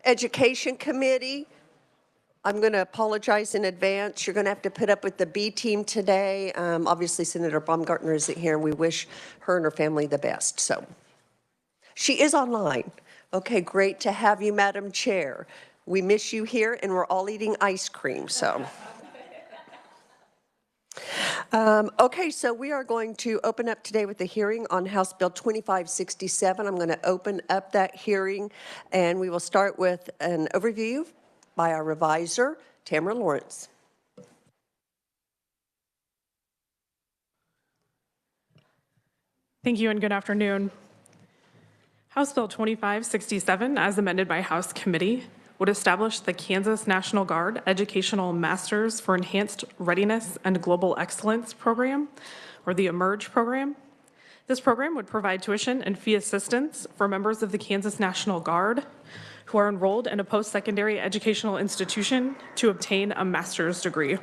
Education Committee. I'm going to apologize in advance. You're going to have to put up with the B team today. Obviously, Senator Baumgartner isn't here, and we wish her and her family the best. So she is online. Okay, great to have you, Madam Chair. We miss you here, and we're all eating ice cream. So. Okay, so we are going to open up today with the hearing on House Bill 2567. I'm going to open up that hearing, and we will start with an overview by our reviser, Tamara Lawrence. Thank you and good afternoon. House Bill 2567, as amended by House Committee, would establish the Kansas National Guard Educational Masters for Enhanced Readiness and Global Excellence Program, or the EMERGE program. This program would provide tuition and fee assistance for members of the Kansas National Guard who are enrolled in a post-secondary educational institution to obtain a master's degree.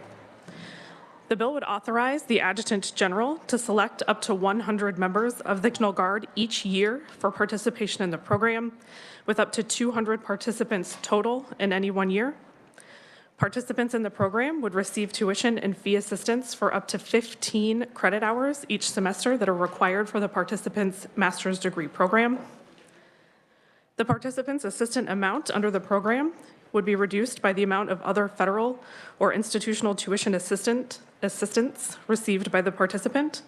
The bill would authorize the Adjutant General to select up to 100 members of the National Guard each year for participation in the program, with up to 200 participants total in any 1 year. Participants in the program would receive tuition and fee assistance for up to 15 credit hours each semester that are required for the participant's master's degree program. The participant's assistant amount under the program would be reduced by the amount of other federal or institutional tuition assistance received by the participant.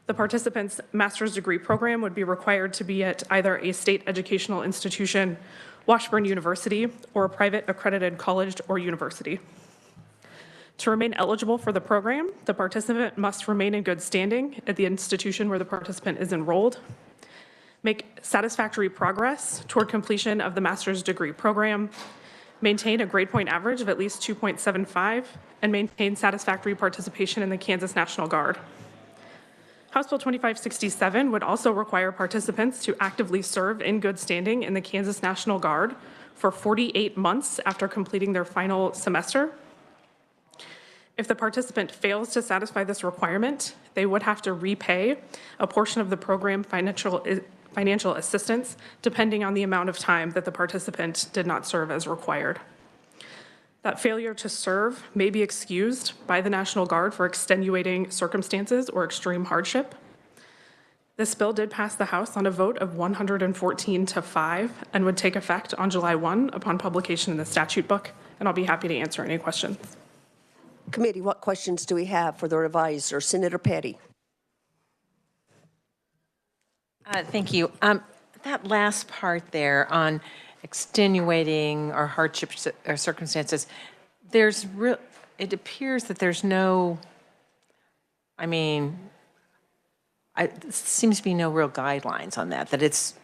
The participant's master's degree program would be required to be at either a state educational institution, Washburn University, or a private accredited college or university. To remain eligible for the program, the participant must remain in good standing at the institution where the participant is enrolled, make satisfactory progress toward completion of the master's degree program, maintain a grade point average of at least 2.75, and maintain satisfactory participation in the Kansas National Guard. House Bill 2567 would also require participants to actively serve in good standing in the Kansas National Guard for 48 months after completing their final semester. If the participant fails to satisfy this requirement, they would have to repay a portion of the program financial assistance, depending on the amount of time that the participant did not serve as required. That failure to serve may be excused by the National Guard for extenuating circumstances or extreme hardship. This bill did pass the House on a vote of 114 to 5 and would take effect on July 1 upon publication in the statute book, and I'll be happy to answer any questions. Committee, what questions do we have for the reviser? Senator Petty. Thank you. That last part there on extenuating or hardship or circumstances, it appears that there's no, it seems to be no real guidelines on that it's,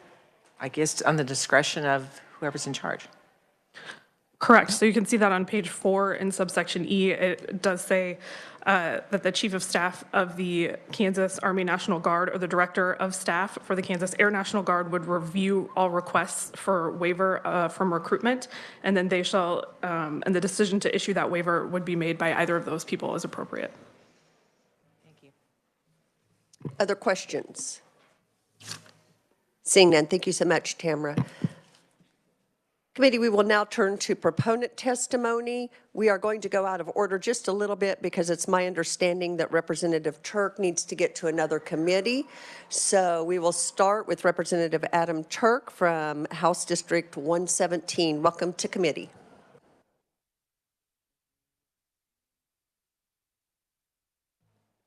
I guess, on the discretion of whoever's in charge. Correct. So you can see that on page 4 in subsection E. It does say that the Chief of Staff of the Kansas Army National Guard or the Director of Staff for the Kansas Air National Guard would review all requests for waiver from recruitment, and then they shall, and the decision to issue that waiver would be made by either of those people as appropriate. Thank you. Other questions? Seeing none, thank you so much, Tamara. Committee, we will now turn to proponent testimony. We are going to go out of order just a little bit because it's my understanding that Representative Turk needs to get to another committee. So we will start with Representative Adam Turk from House District 117. Welcome to committee.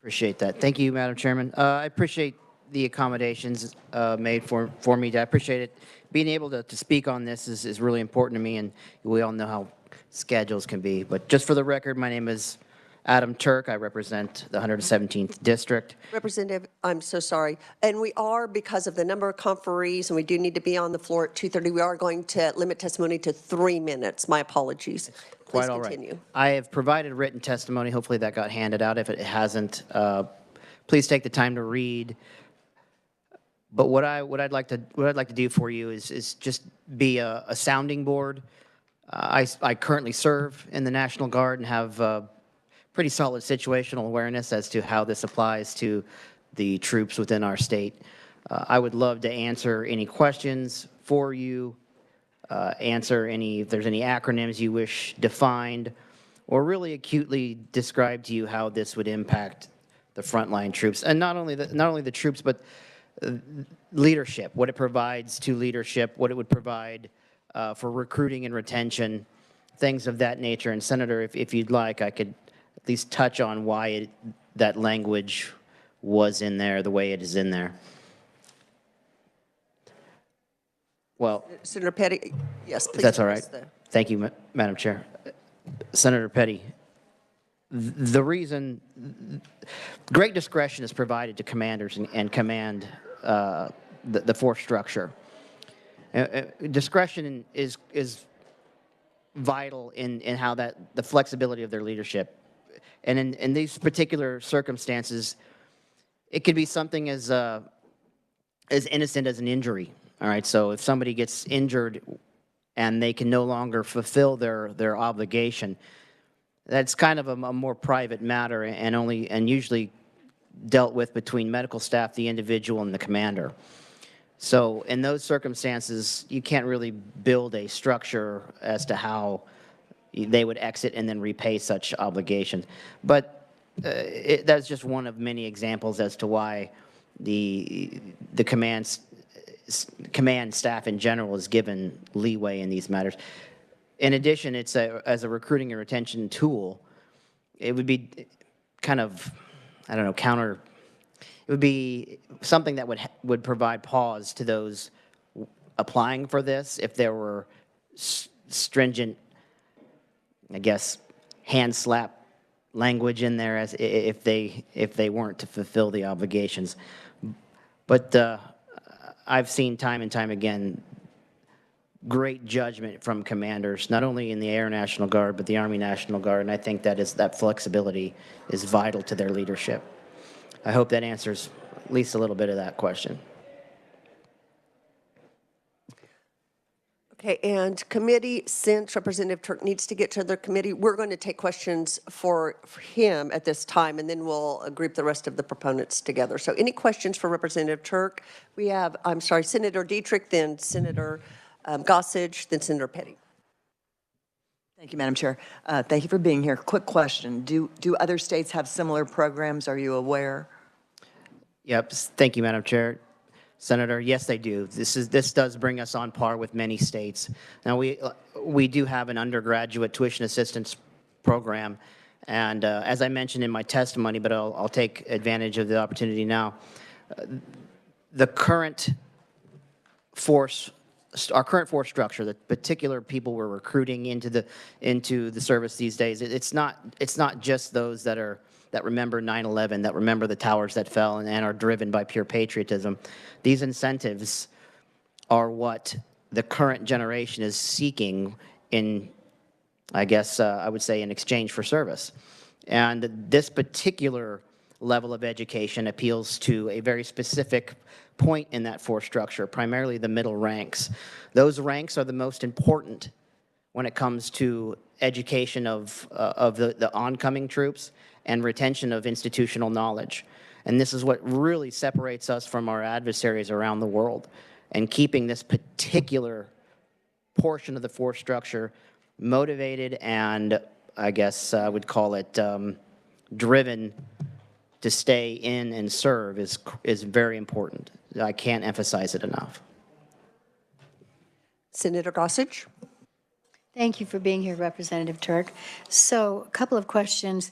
Appreciate that. Thank you, Madam Chairman. I appreciate the accommodations made for me. I appreciate it. Being able to speak on this is really important to me, and we all know how schedules can be. But just for the record, my name is Adam Turk. I represent the 117th District. Representative, I'm so sorry. And we are, because of the number of conferees, and we do need to be on the floor at 2:30, we are going to limit testimony to 3 minutes. My apologies. Please continue. I have provided written testimony. Hopefully that got handed out. If it hasn't, please take the time to read. But what I'd like to do for you is just be a sounding board. I currently serve in the National Guard and have pretty solid situational awareness as to how this applies to the troops within our state. I would love to answer any questions for you answer if there's any acronyms you wish defined, or really acutely describe to you how this would impact the frontline troops, and not only the troops, but leadership, what it provides to leadership, what it would provide for recruiting and retention, things of that nature. And Senator, if you'd like, I could at least touch on why that language was in there the way it is in there. Well, Senator Petty, yes, please. that's all right. address the- Thank you, Madam Chair. Senator Petty, the reason great discretion is provided to commanders and command the force structure. Discretion is vital in how the flexibility of their leadership. And in these particular circumstances, it could be something as innocent as an injury. All right, so if somebody gets injured and they can no longer fulfill their obligation, that's kind of a more private matter and usually dealt with between medical staff, the individual, and the commander. So in those circumstances, you can't really build a structure as to how they would exit and then repay such obligations. But that's just one of many examples as to why the command staff in general is given leeway in these matters. In addition, it's as a recruiting and retention tool, it would be kind of, I don't know, it would be something that would provide pause to those applying for this if there were stringent, I guess, hand slap language in there as if they weren't to fulfill the obligations. But I've seen time and time again great judgment from commanders, not only in the Air National Guard, but the Army National Guard, and I think that flexibility is vital to their leadership. I hope that answers at least a little bit of that question. Okay, and committee, since Representative Turk needs to get to their committee, we're going to take questions for him at this time, and then we'll group the rest of the proponents together. So any questions for Representative Turk? We have, Senator Dietrich, then Senator Gossage, then Senator Petty. Thank you, Madam Chair. Thank you for being here. Quick question. Do other states have similar programs? Are you aware? Yep. Thank you, Madam Chair. Senator, yes, they do. This does bring us on par with many states. Now, we do have an undergraduate tuition assistance program, and as I mentioned in my testimony, but I'll take advantage of the opportunity now. The current our current force structure, the particular people we're recruiting into the service these days, it's not just those that remember 9/11, that remember the towers that fell and are driven by pure patriotism. These incentives are what the current generation is seeking in, I guess I would say, in exchange for service. And this particular level of education appeals to a very specific point in that force structure, primarily the middle ranks. Those ranks are the most important when it comes to education of the oncoming troops and retention of institutional knowledge. And this is what really separates us from our adversaries around the world, and keeping this particular portion of the force structure motivated and, I guess I would call it, driven to stay in and serve is very important. I can't emphasize it enough. Senator Gossage. Thank you for being here, Representative Turk. So, a couple of questions.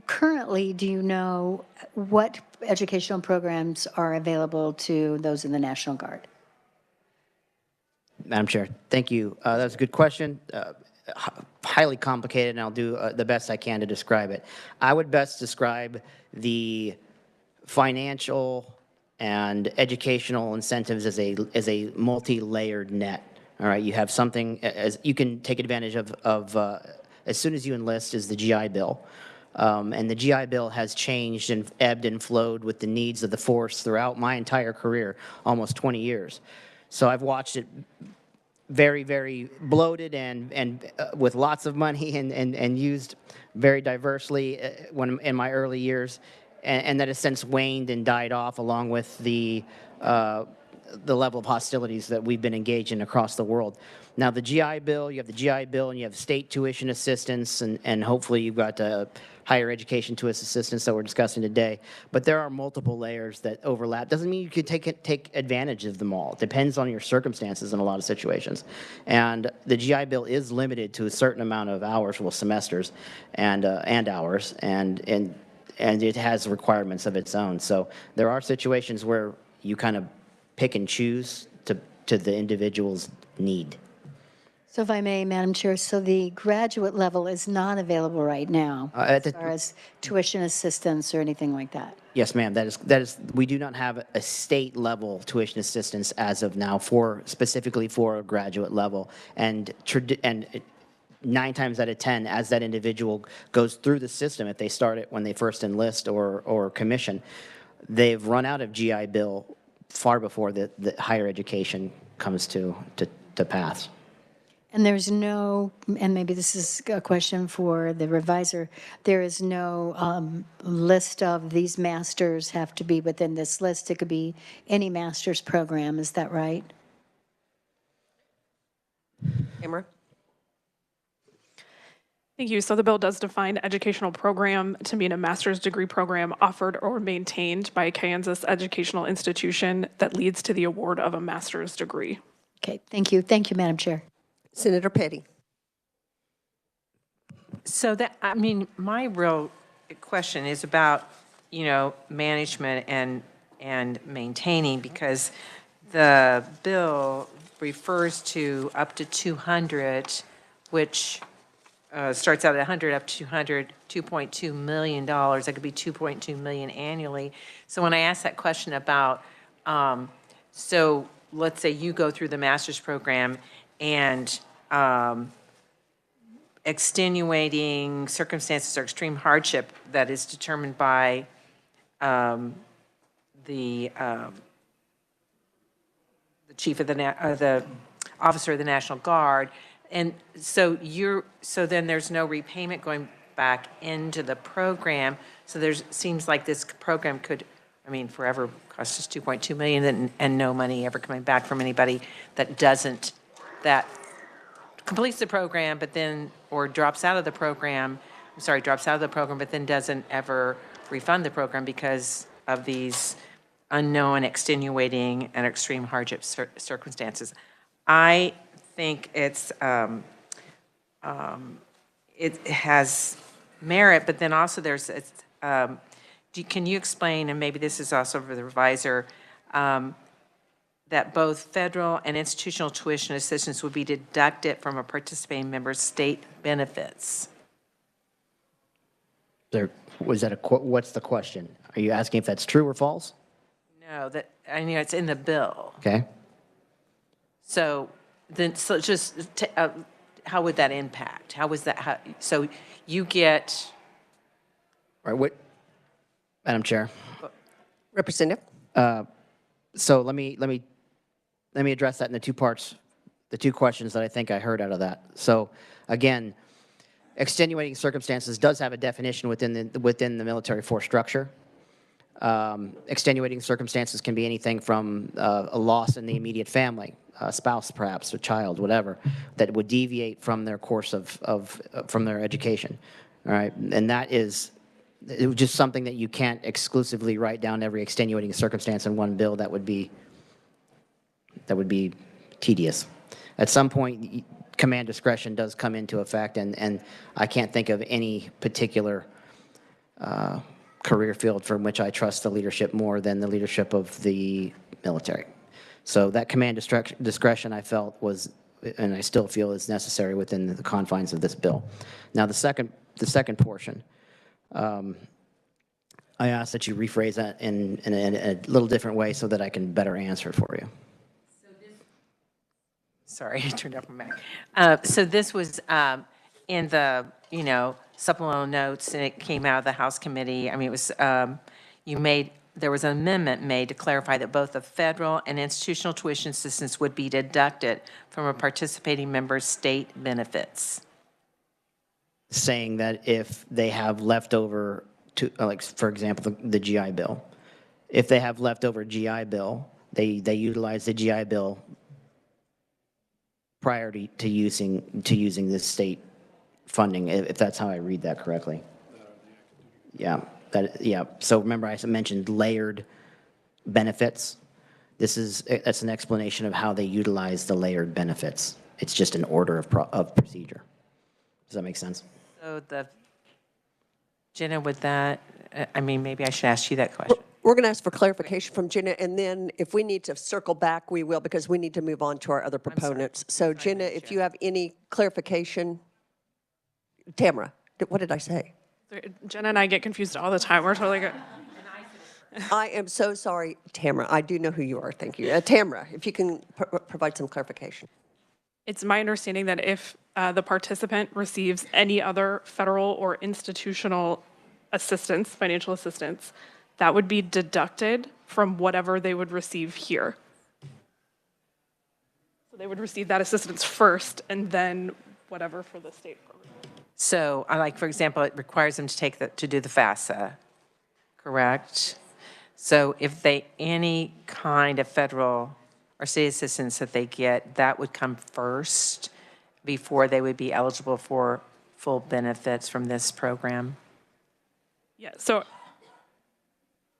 Currently, do you know what educational programs are available to those in the National Guard? Madam Chair, thank you. That was a good question. Highly complicated, and I'll do the best I can to describe it. I would best describe the financial and educational incentives as a multi-layered net. All right, you have something as you can take advantage of as soon as you enlist is the GI Bill. And the GI Bill has changed and ebbed and flowed with the needs of the force throughout my entire career, almost 20 years. So I've watched it very, very bloated and with lots of money and used very diversely when in my early years, and that has since waned and died off along with the level of hostilities that we've been engaged in across the world. Now, the GI Bill, you have the GI Bill, and you have state tuition assistance, and hopefully you've got higher education tuition assistance that we're discussing today. But there are multiple layers that overlap. Doesn't mean you can take advantage of them all. It depends on your circumstances in a lot of situations. And the GI Bill is limited to a certain amount of hours, well, semesters, and hours, and it has requirements of its own. So there are situations where you kind of pick and choose to the individual's need. So if I may, Madam Chair, so the graduate level is not available right now at as the- far as tuition assistance or anything like that? Yes, ma'am. That is. We do not have a state level tuition assistance as of now specifically for a graduate level, and 9 times out of 10, as that individual goes through the system, if they start it when they first enlist or commission, they've run out of GI Bill far before the higher education comes to pass. And there's no, and maybe this is a question for the revisor, there is no list of these masters have to be within this list. It could be any master's program, is that right? Tamara? Thank you. So the bill does define educational program to mean a master's degree program offered or maintained by a Kansas educational institution that leads to the award of a master's degree. Okay, thank you. Thank you, Madam Chair. Senator Petty? So that, I mean, my real question is about, management and maintaining, because the bill refers to up to 200, which starts out at 100, up to 200, $2.2 million. That could be $2.2 million annually. So when I ask that question about, so let's say you go through the master's program and extenuating circumstances or extreme hardship that is determined by the chief of the officer of the National Guard, and so then there's no repayment going back into the program. So seems like this program could, forever cost us $2.2 million and no money ever coming back from anybody that completes the program, but then, or drops out of the program, but then doesn't ever refund the program because of these unknown, extenuating, and extreme hardship circumstances. I think it has merit, but then also can you explain, and maybe this is also for the revisor, that both federal and institutional tuition assistance would be deducted from a participating member's state benefits? What's the question? Are you asking if that's true or false? No, it's in the bill. Okay. So how would that impact? So you get. All right. Madam Chair. Representative? So let me address that in the two parts, the two questions that I think I heard out of that. So again, extenuating circumstances does have a definition within the military force structure. Extenuating circumstances can be anything from a loss in the immediate family, a spouse perhaps, a child, whatever, that would deviate from their course from their education. All right, and that is just something that you can't exclusively write down every extenuating circumstance in one bill. That would be tedious. At some point, command discretion does come into effect, and I can't think of any particular career field from which I trust the leadership more than the leadership of the military. So that command discretion I felt was, and I still feel is necessary within the confines of this bill. Now the second portion, I ask that you rephrase that in a little different way so that I can better answer it for you. Sorry, I turned off my mic. So this was in the, supplemental notes, and it came out of the House committee. It was, there was an amendment made to clarify that both the federal and institutional tuition assistance would be deducted from a participating member's state benefits. Saying that if they have leftover, like for example, the GI Bill, if they have leftover GI Bill, they utilize the GI Bill prior to using this state funding, if that's how I read that correctly. Yeah, yeah. So remember I mentioned layered benefits. That's an explanation of how they utilize the layered benefits. It's just an order of procedure. Does that make sense? So Jenna, would that, I mean, maybe I should ask you that question. We're going to ask for clarification from Jenna, and then if we need to circle back, we will, because we need to move on to our other proponents. So Jenna, if you have any clarification, Tamara, what did I say? Jenna and I get confused all the time. We're totally good. I am so sorry, Tamara. I do know who you are. Thank you. Tamara, if you can provide some clarification. It's my understanding that if the participant receives any other federal or institutional assistance, financial assistance, that would be deducted from whatever they would receive here. So they would receive that assistance first and then whatever for the state program. So, like, for example, it requires them to do the FAFSA, correct? So if any kind of federal or state assistance that they get, that would come first before they would be eligible for full benefits from this program? Yeah, so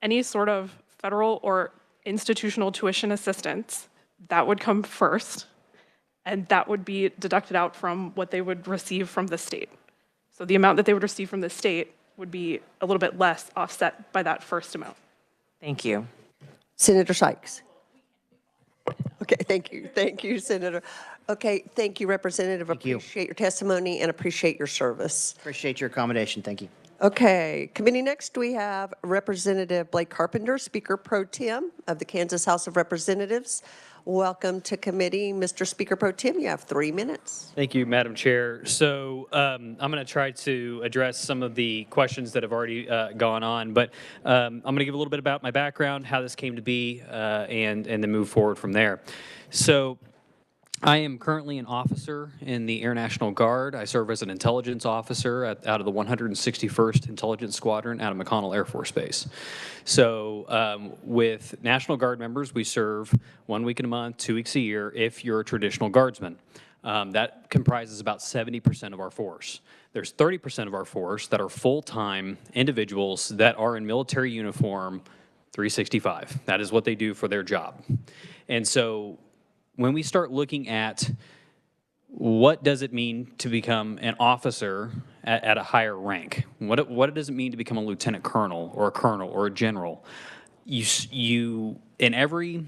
any sort of federal or institutional tuition assistance, that would come first, and that would be deducted out from what they would receive from the state. So the amount that they would receive from the state would be a little bit less, offset by that first amount. Thank you. Senator Sykes. Okay, thank you. Thank you, Senator. Okay, thank you, Representative. you. Appreciate your testimony and appreciate your service. Appreciate your accommodation. Thank you. Okay, committee, next we have Representative Blake Carpenter, Speaker Pro Tem of the Kansas House of Representatives. Welcome to committee. Mr. Speaker Pro Tem, you have 3 minutes. Thank you, Madam Chair. So I'm going to try to address some of the questions that have already gone on, but I'm going to give a little bit about my background, how this came to be, and then move forward from there. So I am currently an officer in the Air National Guard. I serve as an intelligence officer out of the 161st Intelligence Squadron out of McConnell Air Force Base. So with National Guard members, we serve 1 week in a month, 2 weeks a year, if you're a traditional guardsman. That comprises about 70% of our force. There's 30% of our force that are full-time individuals that are in military uniform 365. That is what they do for their job. And so when we start looking at what does it mean to become an officer at a higher rank, what does it mean to become a lieutenant colonel or a general, you in every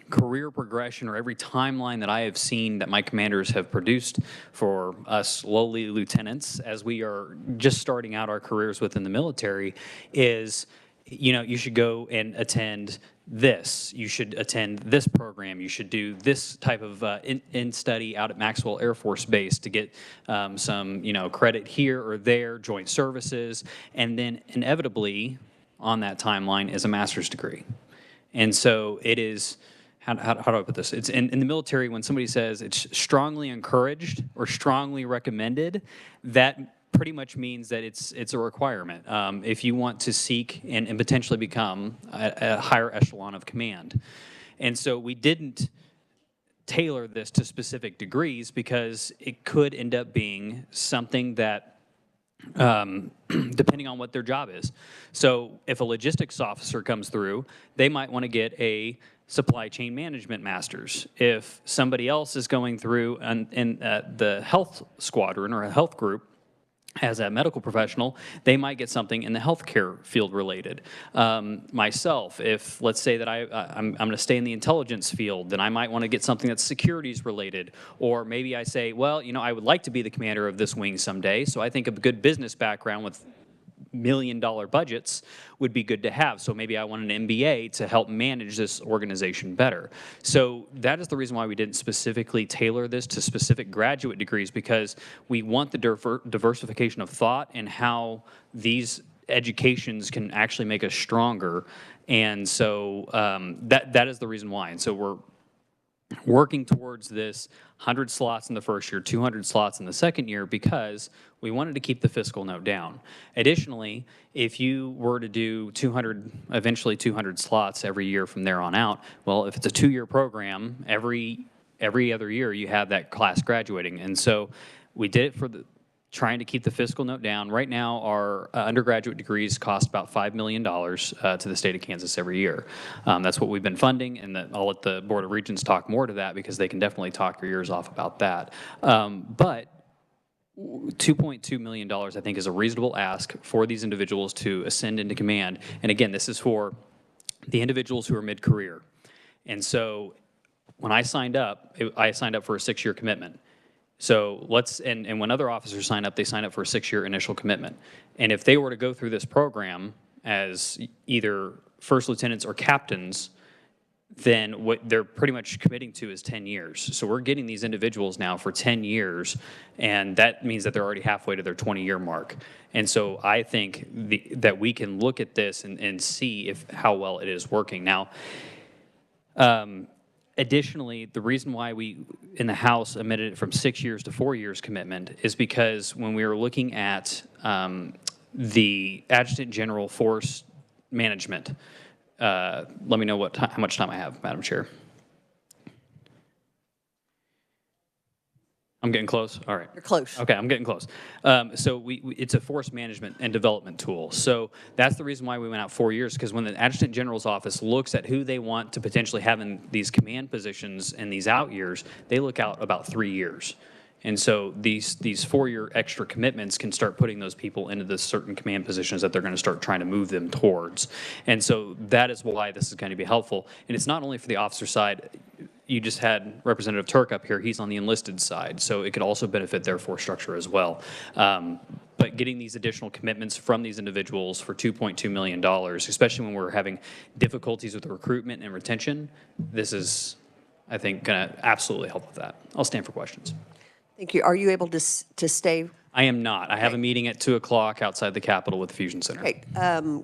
career progression or every timeline that I have seen that my commanders have produced for us lowly lieutenants as we are just starting out our careers within the military is, you should go and attend this. You should attend this program. You should do this type of in-study out at Maxwell Air Force Base to get some, credit here or there, joint services, and then inevitably on that timeline is a master's degree. And so it is, how do I put this? It's in the military, when somebody says it's strongly encouraged or strongly recommended, that pretty much means that it's a requirement if you want to seek and potentially become a higher echelon of command. And so we didn't tailor this to specific degrees because it could end up being something that depending on what their job is. So if a logistics officer comes through, they might want to get a supply chain management master's. If somebody else is going through in the health squadron or a health group, as a medical professional, they might get something in the healthcare field related. Myself, if let's say that I'm going to stay in the intelligence field, then I might want to get something that's securities related. Or maybe I say, well, I would like to be the commander of this wing someday, so I think a good business background with million-dollar budgets would be good to have. So maybe I want an MBA to help manage this organization better. So that is the reason why we didn't specifically tailor this to specific graduate degrees, because we want the diversification of thought and how these educations can actually make us stronger. And so that is the reason why. And so we're working towards this 100 slots in the first year, 200 slots in the second year, because we wanted to keep the fiscal note down. Additionally, if you were to do eventually 200 slots every year from there on out, well, if it's a 2-year program, every every other year you have that class graduating. And so we did it for trying to keep the fiscal note down. Right now, our undergraduate degrees cost about $5 million to the state of Kansas every year. That's what we've been funding, and I'll let the Board of Regents talk more to that because they can definitely talk your ears off about that. But $2.2 million, I think, is a reasonable ask for these individuals to ascend into command. And again, this is for the individuals who are mid-career. And so when I signed up for a 6-year commitment. So and when other officers sign up, they sign up for a 6-year initial commitment. And if they were to go through this program as either first lieutenants or captains, then what they're pretty much committing to is 10 years. So we're getting these individuals now for 10 years, and that means that they're already halfway to their 20-year mark. And so I think that we can look at this and see how well it is working. Now, additionally, the reason why we, in the House, amended it from 6 years to 4 years commitment is because when we were looking at the Adjutant General Force Management, let me know how much time I have, Madam Chair. I'm getting close? All right. You're close. Okay, I'm getting close. So it's a force management and development tool. So that's the reason why we went out 4 years, because when the Adjutant General's office looks at who they want to potentially have in these command positions in these out years, they look out about 3 years. And so these 4-year extra commitments can start putting those people into the certain command positions that they're going to start trying to move them towards. And so that is why this is going to be helpful. And it's not only for the officer side. You just had Representative Turk up here. He's on the enlisted side, so it could also benefit their force structure as well. But getting these additional commitments from these individuals for $2.2 million, especially when we're having difficulties with recruitment and retention, this is, I think, going to absolutely help with that. I'll stand for questions. Thank you. Are you able to stay? I am not. I have a meeting at 2 o'clock outside the Capitol with the Fusion Center. Okay.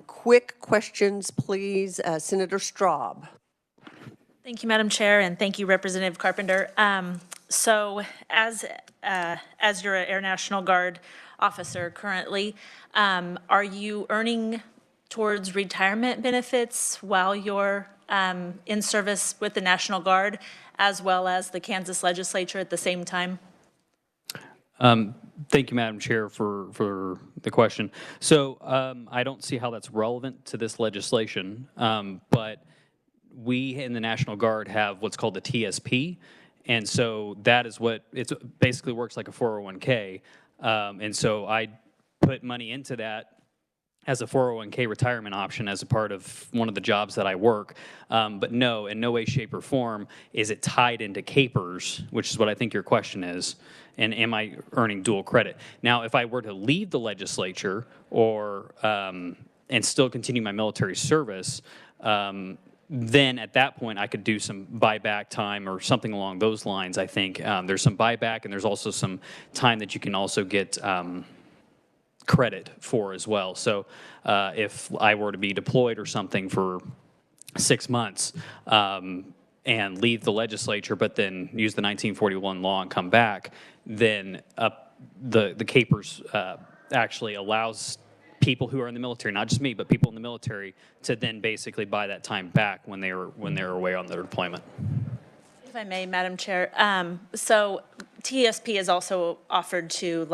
Quick questions, please. Senator Straub. Thank you, Madam Chair, and thank you, Representative Carpenter. So as you're an Air National Guard officer currently, are you earning towards retirement benefits while you're in service with the National Guard, as well as the Kansas Legislature at the same time? Thank you, Madam Chair, for the question. So I don't see how that's relevant to this legislation, but we in the National Guard have what's called the TSP, and so that is what it basically works like a 401k, and so I put money into that as a 401k retirement option as a part of one of the jobs that I work, but no, in no way, shape, or form is it tied into CAPERS, which is what I think your question is, and am I earning dual credit? Now, if I were to leave the legislature or and still continue my military service, then at that point I could do some buyback time or something along those lines. I think there's some buyback, and there's also some time that you can also get credit for as well. So if I were to be deployed or something for 6 months and leave the legislature, but then use the 1941 law and come back, then the CAPERS actually allows people who are in the military, not just me, but people in the military, to then basically buy that time back when they're away on their deployment. If I may, Madam Chair, so TSP is also offered to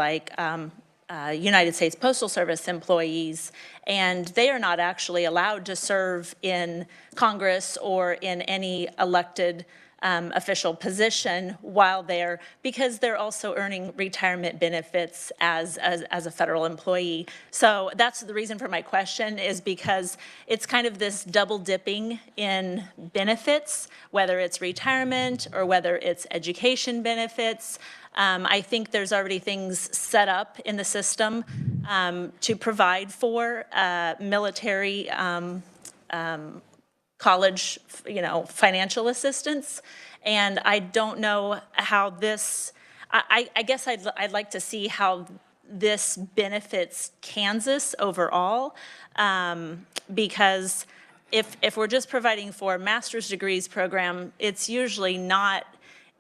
United States Postal Service employees, and they are not actually allowed to serve in Congress or in any elected official position while they're, because they're also earning retirement benefits as a federal employee. So that's the reason for my question, is because it's kind of this double dipping in benefits, whether it's retirement or whether it's education benefits. I think there's already things set up in the system to provide for military college, financial assistance. And I don't know how this, I guess I'd like to see how this benefits Kansas overall, because if we're just providing for a master's degrees program, it's usually not,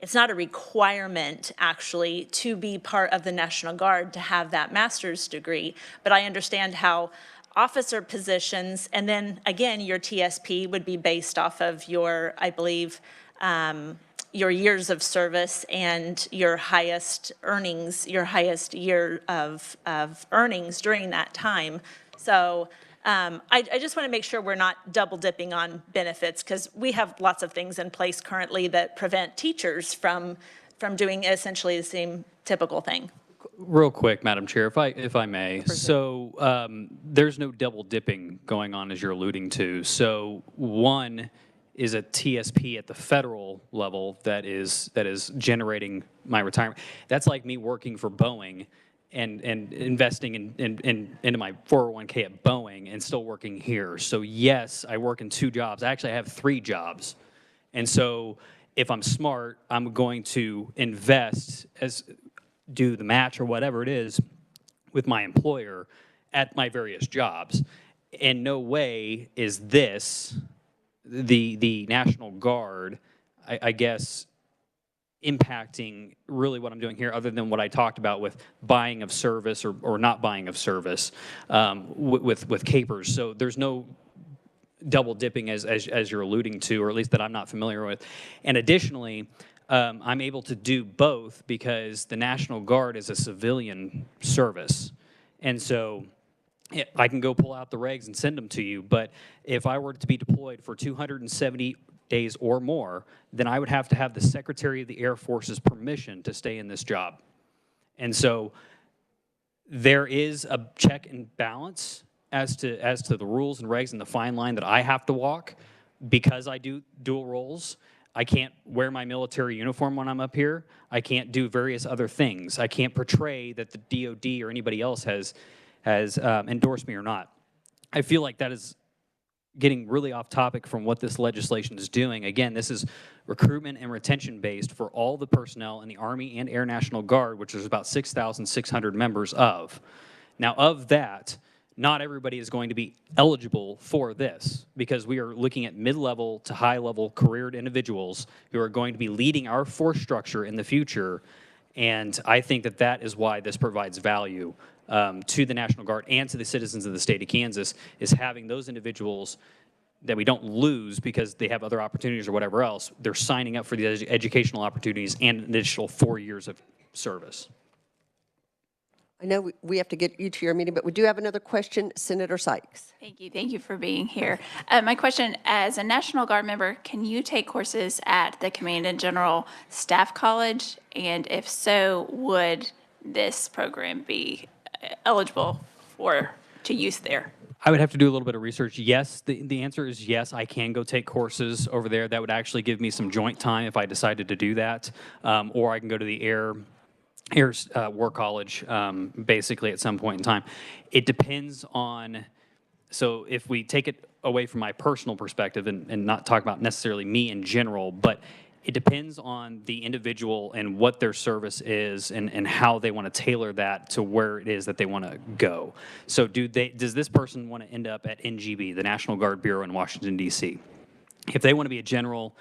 it's not a requirement actually to be part of the National Guard to have that master's degree. But I understand how officer positions, and then again, your TSP would be based off of your, I believe, your years of service and your highest earnings, your highest year of earnings during that time. So I just want to make sure we're not double dipping on benefits, because we have lots of things in place currently that prevent teachers from doing essentially the same typical thing. Real quick, Madam Chair, if I may. So there's no double dipping going on, as you're alluding to. So one is a TSP at the federal level that is generating my retirement. That's like me working for Boeing and investing into my 401k at Boeing and still working here. So yes, I work in 2 jobs. Actually, I have 3 jobs. And so if I'm smart, I'm going to invest, do the match or whatever it is with my employer at my various jobs. In no way is this, the National Guard, I guess, impacting really what I'm doing here, other than what I talked about with buying of service or not buying of service with capers. So there's no double dipping as you're alluding to, or at least that I'm not familiar with. And additionally, I'm able to do both because the National Guard is a civilian service. And so I can go pull out the regs and send them to you, but if I were to be deployed for 270 days or more, then I would have to have the Secretary of the Air Force's permission to stay in this job. And so there is a check and balance as to the rules and regs and the fine line that I have to walk because I do dual roles. I can't wear my military uniform when I'm up here. I can't do various other things. I can't portray that the DOD or anybody else has endorsed me or not. I feel like that is getting really off topic from what this legislation is doing. Again, this is recruitment and retention based for all the personnel in the Army and Air National Guard, which there's about 6,600 members of. Now, of that, not everybody is going to be eligible for this because we are looking at mid-level to high-level careered individuals who are going to be leading our force structure in the future. And I think that that is why this provides value to the National Guard and to the citizens of the state of Kansas, is having those individuals that we don't lose because they have other opportunities or whatever else. They're signing up for the educational opportunities and an additional 4 years of service. I know we have to get you to your meeting, but we do have another question. Senator Sykes. Thank you. Thank you for being here. My question, as a National Guard member, can you take courses at the Command and General Staff College? And if so, would this program be eligible to use there? I would have to do a little bit of research. Yes, the answer is yes. I can go take courses over there. That would actually give me some joint time if I decided to do that. Or I can go to the Air War College, basically at some point in time. It depends on, so if we take it away from my personal perspective and not talk about necessarily me in general, but it depends on the individual and what their service is and how they want to tailor that to where it is that they want to go. So does this person want to end up at NGB, the National Guard Bureau in Washington, D.C.? If they want to be a general,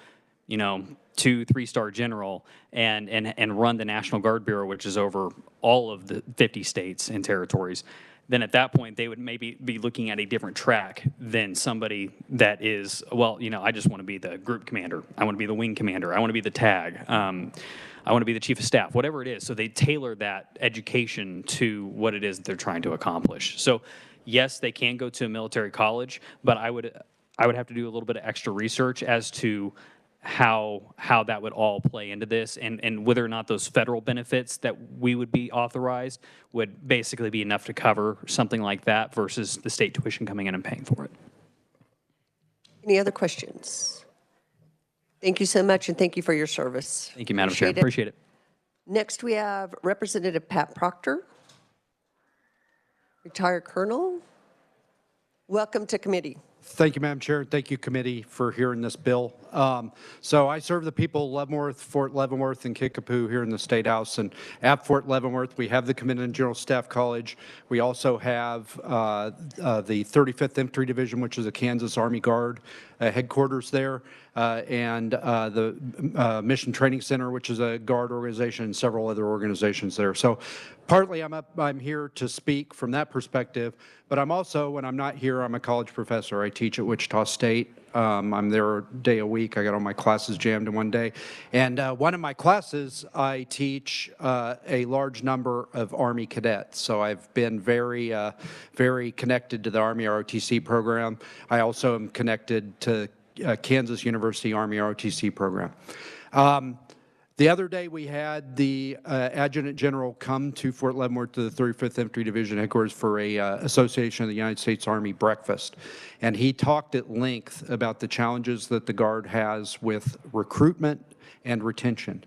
2-3-star general and run the National Guard Bureau, which is over all of the 50 states and territories, then at that point they would maybe be looking at a different track than somebody that is, well, I just want to be the group commander. I want to be the wing commander. I want to be the TAG. I want to be the chief of staff, whatever it is. So they tailor that education to what it is that they're trying to accomplish. So yes, they can go to a military college, but I would have to do a little bit of extra research as to how that would all play into this and whether or not those federal benefits that we would be authorized would basically be enough to cover something like that versus the state tuition coming in and paying for it. Any other questions? Thank you so much, and thank you for your service. Thank you, Madam Chair. Appreciate it. Next, we have Representative Pat Proctor, retired colonel. Welcome to committee. Thank you, Madam Chair, and thank you, committee, for hearing this bill. So I serve the people of Leavenworth, Fort Leavenworth, and Kickapoo here in the State House. And at Fort Leavenworth, we have the Command and General Staff College. We also have the 35th Infantry Division, which is a Kansas Army Guard headquarters there, and the Mission Training Center, which is a Guard organization, and several other organizations there. So partly I'm here to speak from that perspective, but I'm also, when I'm not here, I'm a college professor. I teach at Wichita State. I'm there a day a week. I got all my classes jammed in one day. And one of my classes, I teach a large number of Army cadets. So I've been very, very connected to the Army ROTC program. I also am connected to Kansas University Army ROTC program. The other day, we had the Adjutant General come to Fort Leavenworth to the 35th Infantry Division headquarters for a Association of the United States Army breakfast. And he talked at length about the challenges that the Guard has with recruitment and retention.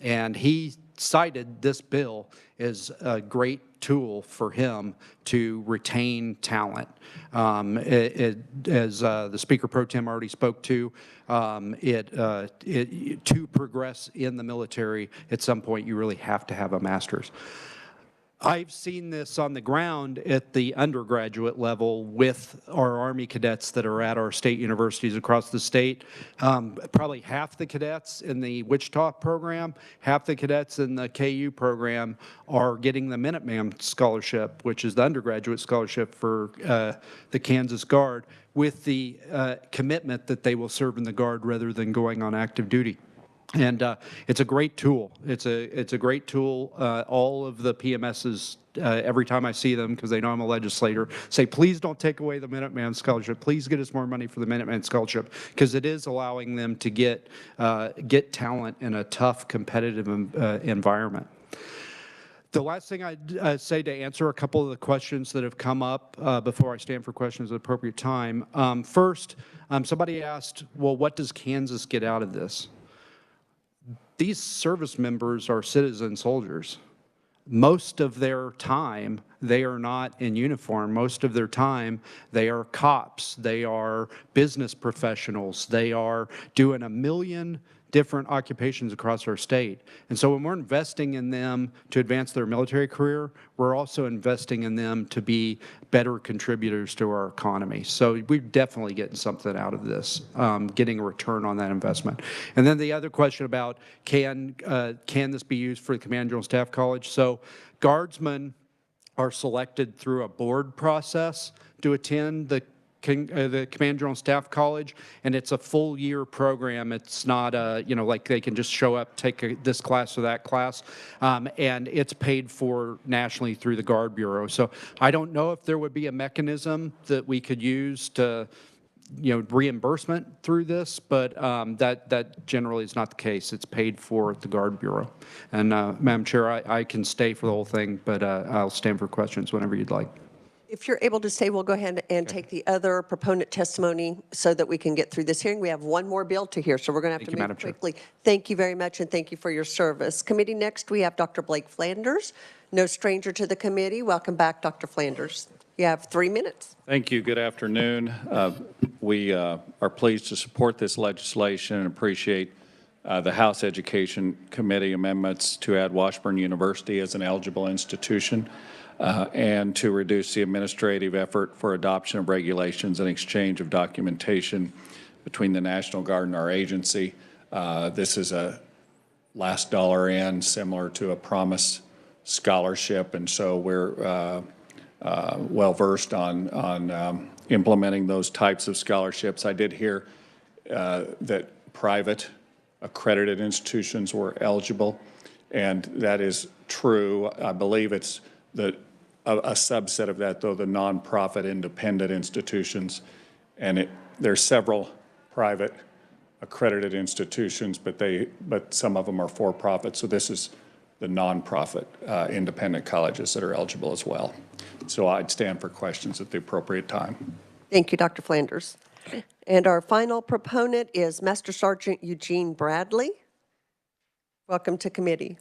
And he cited this bill as a great tool for him to retain talent. As the Speaker Pro Tem already spoke to, to progress in the military, at some point you really have to have a master's. I've seen this on the ground at the undergraduate level with our Army cadets that are at our state universities across the state. Probably half the cadets in the Wichita program, half the cadets in the KU program are getting the Minuteman Scholarship, which is the undergraduate scholarship for the Kansas Guard, with the commitment that they will serve in the Guard rather than going on active duty. And it's a great tool. It's a great tool. All of the PMSs, every time I see them, because they know I'm a legislator, say, please don't take away the Minuteman Scholarship. Please get us more money for the Minuteman Scholarship, because it is allowing them to get talent in a tough, competitive environment. The last thing I'd say to answer a couple of the questions that have come up before I stand for questions at the appropriate time. First, somebody asked, well, what does Kansas get out of this? These service members are citizen soldiers. Most of their time, they are not in uniform. Most of their time, they are cops. They are business professionals. They are doing a million different occupations across our state. And so when we're investing in them to advance their military career, we're also investing in them to be better contributors to our economy. So we're definitely getting something out of this, getting a return on that investment. And then the other question about can this be used for the Command General Staff College? So guardsmen are selected through a board process to attend the Command General Staff College, and it's a full year program. It's not like they can just show up, take this class or that class, and it's paid for nationally through the Guard Bureau. So I don't know if there would be a mechanism that we could use to reimbursement through this, but that generally is not the case. It's paid for at the Guard Bureau. And Madam Chair, I can stay for the whole thing, but I'll stand for questions whenever you'd like. If you're able to stay, we'll go ahead and take the other proponent testimony so that we can get through this hearing. We have one more bill to hear, so we're going to have to move quickly. Thank you very much, and thank you for your service. Committee, next we have Dr. Blake Flanders, no stranger to the committee. Welcome back, Dr. Flanders. You have 3 minutes. Thank you. Good afternoon. We are pleased to support this legislation and appreciate the House Education Committee amendments to add Washburn University as an eligible institution. And to reduce the administrative effort for adoption of regulations and exchange of documentation between the National Guard and our agency. This is a last dollar in, similar to a Promise Scholarship, and so we're well versed on implementing those types of scholarships. I did hear that private accredited institutions were eligible, and that is true. I believe it's a subset of that, though, the nonprofit independent institutions. And there's several private accredited institutions, but some of them are for-profit. So this is the nonprofit independent colleges that are eligible as well. So I'd stand for questions at the appropriate time. Thank you, Dr. Flanders. And our final proponent is Master Sergeant Eugene Bradley. Welcome to committee.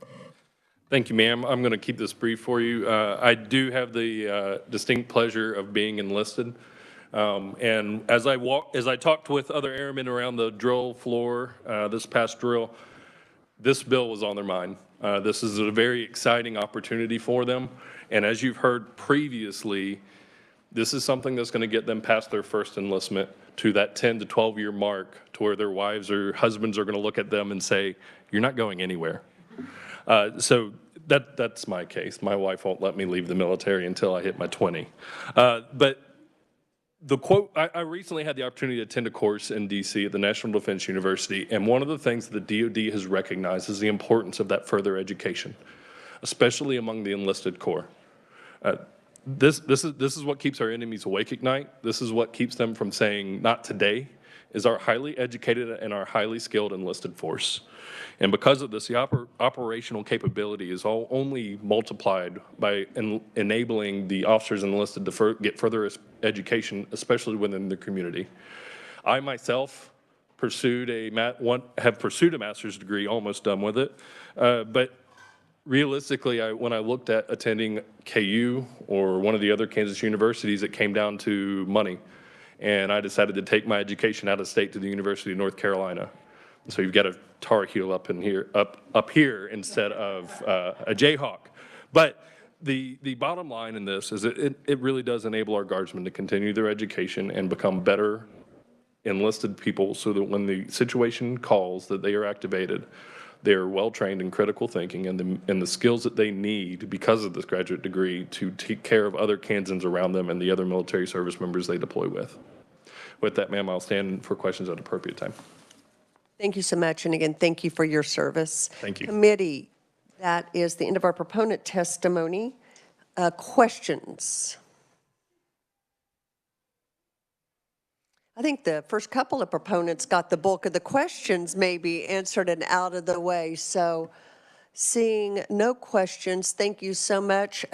Thank you, ma'am. I'm going to keep this brief for you. I do have the distinct pleasure of being enlisted. And as I talked with other airmen around the drill floor, this past drill, this bill was on their mind. This is a very exciting opportunity for them. And as you've heard previously, this is something that's going to get them past their first enlistment to that 10 to 12 year mark, to where their wives or husbands are going to look at them and say, you're not going anywhere. So that's my case. My wife won't let me leave the military until I hit my 20. But The quote, I recently had the opportunity to attend a course in DC at the National Defense University, and one of the things that the DoD has recognized is the importance of that further education, especially among the enlisted corps. This is what keeps our enemies awake at night. This is what keeps them from saying, not today, is our highly educated and our highly skilled enlisted force. And because of this, the operational capability is only multiplied by enabling the officers enlisted to get further education, especially within the community. I myself have pursued a master's degree, almost done with it, but realistically, when I looked at attending KU or one of the other Kansas universities, it came down to money. And I decided to take my education out of state to the University of North Carolina. So you've got a Tar Heel up here instead of a Jayhawk. But the bottom line in this is it really does enable our guardsmen to continue their education and become better enlisted people, so that when the situation calls that they are activated, they are well trained in critical thinking and the skills that they need because of this graduate degree to take care of other Kansans around them and the other military service members they deploy with. With that, ma'am, I'll stand for questions at appropriate time. Thank you so much. And again, thank you for your service. Thank you. Committee, that is the end of our proponent testimony. Questions? I think the first couple of proponents got the bulk of the questions maybe answered and out of the way. So seeing no questions, thank you so much.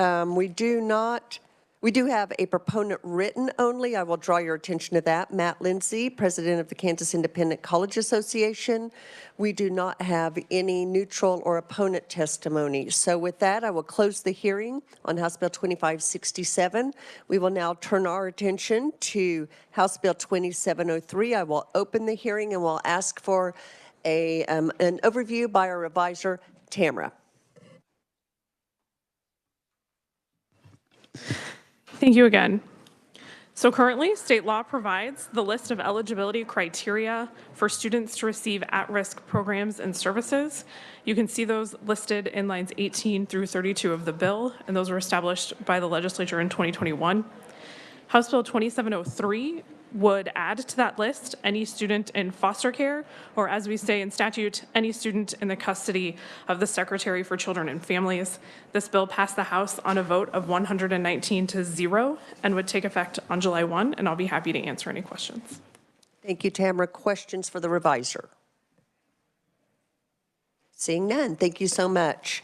We do have a proponent written only. I will draw your attention to that. Matt Lindsay, president of the Kansas Independent College Association. We do not have any neutral or opponent testimony. So with that, I will close the hearing on House Bill 2567. We will now turn our attention to House Bill 2703. I will open the hearing and will ask for an overview by our reviser, Tamara. Thank you again. So currently, state law provides the list of eligibility criteria for students to receive at-risk programs and services. You can see those listed in lines 18 through 32 of the bill, and those were established by the legislature in 2021. House Bill 2703 would add to that list any student in foster care, or as we say in statute, any student in the custody of the Secretary for Children and Families. This bill passed the House on a vote of 119-0 and would take effect on July 1, and I'll be happy to answer any questions. Thank you, Tamara. Questions for the reviser? Seeing none, thank you so much.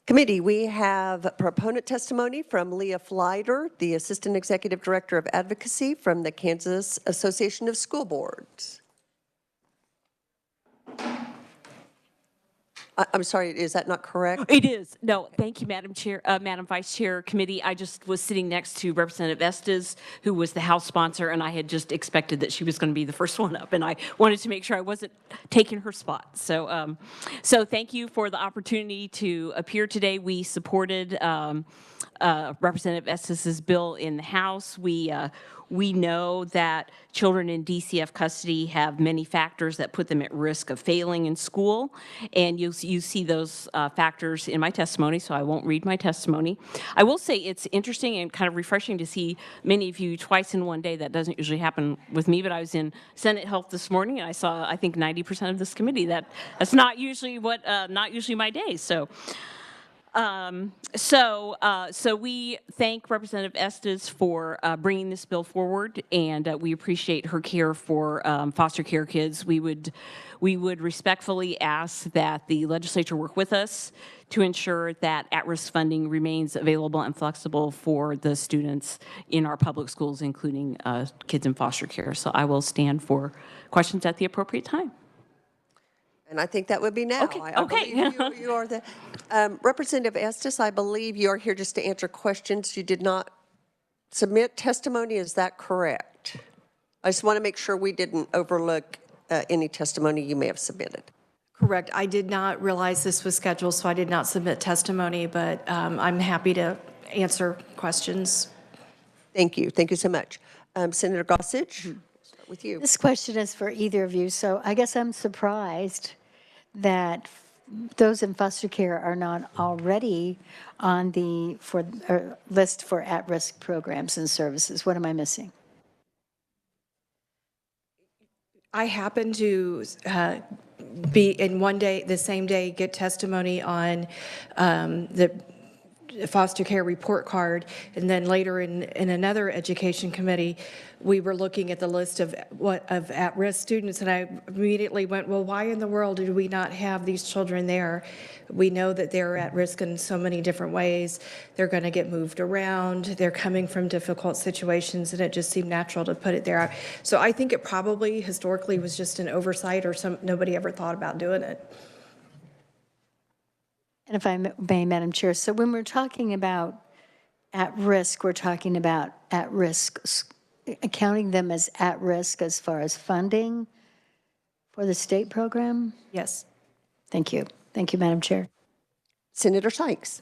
Committee, we have proponent testimony from Leah Fleider, the Assistant Executive Director of Advocacy from the Kansas Association of School Boards. I'm sorry, is that not correct? It is. No, thank you, Madam Chair, Madam Vice Chair, Committee. I just was sitting next to Representative Estes, who was the House sponsor, and I had just expected that she was going to be the first one up, and I wanted to make sure I wasn't taking her spot. So, so thank you for the opportunity to appear today. We supported Representative Estes's bill in the House. We know that children in DCF custody have many factors that put them at risk of failing in school, and you see those factors in my testimony, so I won't read my testimony. I will say it's interesting and kind of refreshing to see many of you twice in one day. That doesn't usually happen with me, but I was in Senate Health this morning, and I saw, I think, 90% of this committee. That's not usually my day, so. So we thank Representative Estes for bringing this bill forward, and we appreciate her care for foster care kids. We would respectfully ask that the legislature work with us to ensure that at-risk funding remains available and flexible for the students in our public schools, including kids in foster care. So I will stand for questions at the appropriate time. And I think that would be now. Okay. I believe you are the Representative Estes. I believe you are here just to answer questions. You did not submit testimony. Is that correct? I just want to make sure we didn't overlook any testimony you may have submitted. Correct. I did not realize this was scheduled, so I did not submit testimony, but I'm happy to answer questions. Thank you. Thank you so much. Senator Gossage, start with you. This question is for either of you, so I guess I'm surprised that those in foster care are not already on the list for at-risk programs and services. What am I missing? I happened to be in one day, the same day, get testimony on the foster care report card, and then later in another education committee, we were looking at the list of at-risk students, and I immediately went, well, why in the world do we not have these children there? We know that they're at risk in so many different ways. They're going to get moved around. They're coming from difficult situations, and it just seemed natural to put it there. So I think it probably historically was just an oversight, or nobody ever thought about doing it. And if I may, Madam Chair, so when we're talking about at risk, we're talking about at risk, counting them as at risk as far as funding for the state program? Yes. Thank you. Thank you, Madam Chair. Senator Sykes.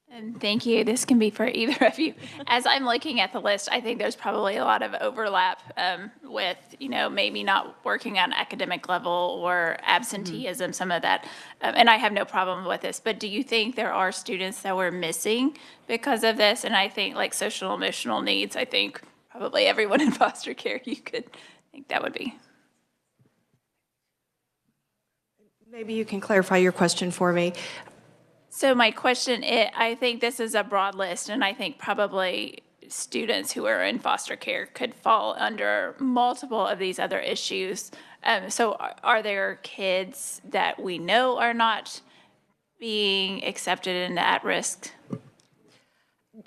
And thank you. This can be for either of you. As I'm looking at the list, I think there's probably a lot of overlap with, maybe not working on academic level or absenteeism, some of that. And I have no problem with this, but do you think there are students that we're missing because of this? And I think like social emotional needs, I think probably everyone in foster care, you could think that would be. Maybe you can clarify your question for me. So my question is, I think this is a broad list, and I think probably students who are in foster care could fall under multiple of these other issues. So are there kids that we know are not being accepted into at-risk?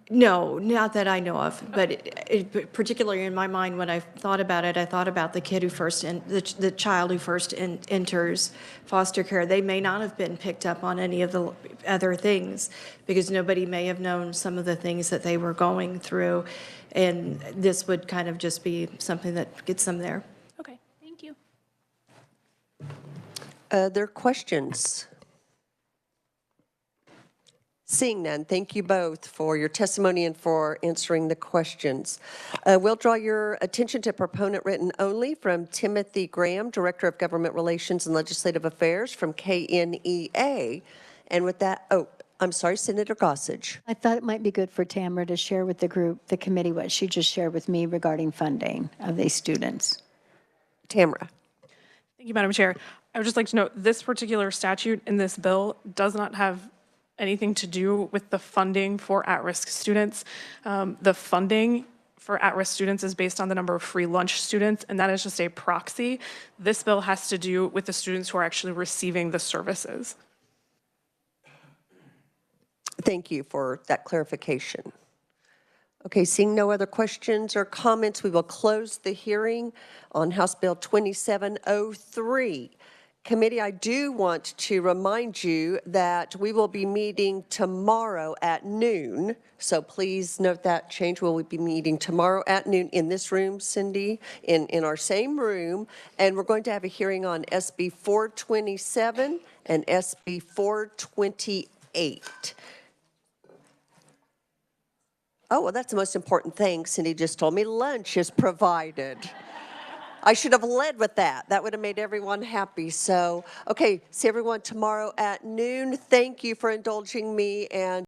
No, not that I know of, but particularly in my mind, when I thought about it, I thought about the kid who the child who first enters foster care. They may not have been picked up on any of the other things because nobody may have known some of the things that they were going through, and this would kind of just be something that gets them there. Okay, thank you. Other questions? Seeing none, thank you both for your testimony and for answering the questions. We'll draw your attention to proponent written only from Timothy Graham, Director of Government Relations and Legislative Affairs from KNEA. And with that, I'm sorry, Senator Gossage. I thought it might be good for Tamara to share with the committee, what she just shared with me regarding funding of these students. Tamara. Thank you, Madam Chair. I would just like to note this particular statute in this bill does not have anything to do with the funding for at-risk students. The funding for at-risk students is based on the number of free lunch students, and that is just a proxy. This bill has to do with the students who are actually receiving the services. Thank you for that clarification. Okay, seeing no other questions or comments, we will close the hearing on House Bill 2703. Committee, I do want to remind you that we will be meeting tomorrow at noon. So please note that change. We'll be meeting tomorrow at noon in this room, Cindy, in our same room. And we're going to have a hearing on SB 427 and SB 428. Oh, well, that's the most important thing. Cindy just told me lunch is provided. I should have led with that. That would have made everyone happy. So, okay, see everyone tomorrow at noon. Thank you for indulging me and